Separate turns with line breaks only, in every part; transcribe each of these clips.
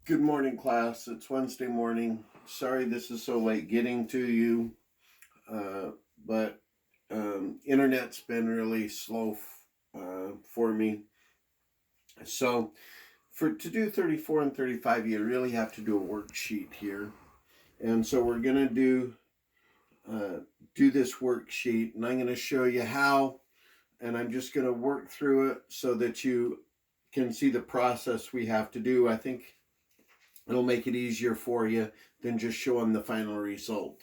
Good morning, class. It's Wednesday morning. Sorry this is so late getting to you, but internet's been really slow for me. So, to do 34 and 35, you really have to do a worksheet here. And so we're going to do this worksheet, and I'm going to show you how, and I'm just going to work through it so that you can see the process we have to do. I think it'll make it easier for you than just showing the final result.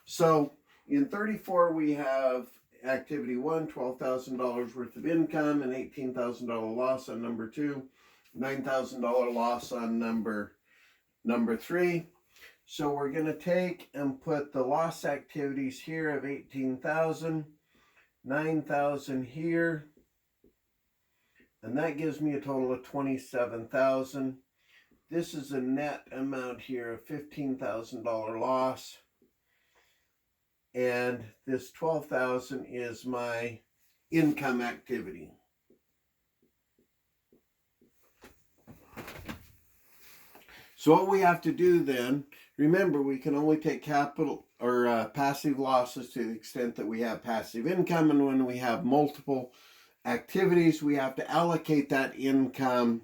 So in 34, we have activity one, $12,000 worth of income and $18,000 loss on number two, $9,000 loss on number three. So we're going to take and put the loss activities here of 18,000, 9,000 here, and that gives me a total of 27,000. This is a net amount here of $15,000 loss. And this 12,000 is my income activity. So what we have to do then, remember we can only take capital or passive losses to the extent that we have passive income, and when we have multiple activities, we have to allocate that income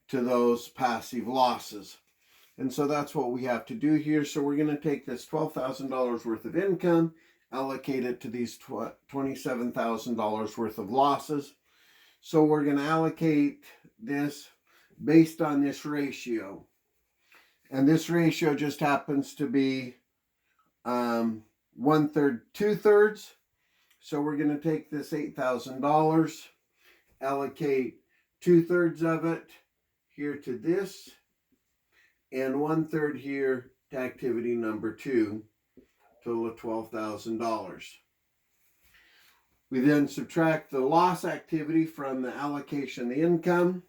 to those passive losses. And so that's what we have to do here. So we're going to take this $12,000 worth of income, allocate it to these $27,000 worth of losses. So we're going to allocate this based on this ratio. And this ratio just happens to be 1/3, 2/3. So we're going to take this $8,000, allocate 2/3 of it here to this, and 1/3 here to activity number two, total of $12,000. We then subtract the loss activity from the allocation of the income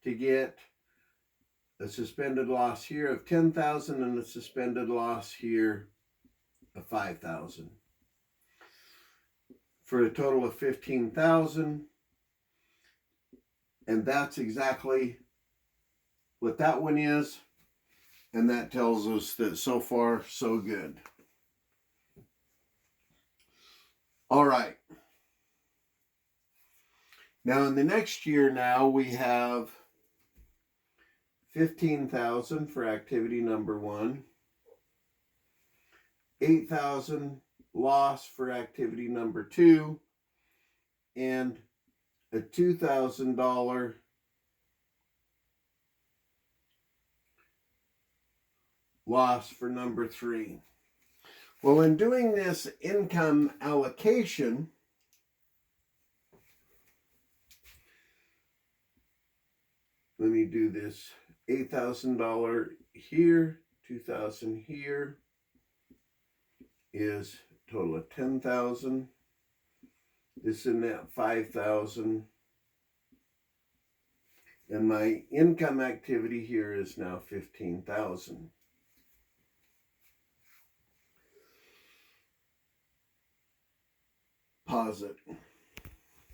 to get a suspended loss here of 10,000 and a suspended loss here of 5,000 for a total of 15,000. And that's exactly what that one is, and that tells us that so far so good. All right, now in the next year, now we have 15,000 for activity number one, 8,000 loss for activity number two, and a $2,000 loss for number three. Well, in doing this income allocation, let me do this. $8,000 here, 2,000 here is a total of 10,000. This and that 5,000. And my income activity here is now 15,000. Pause it.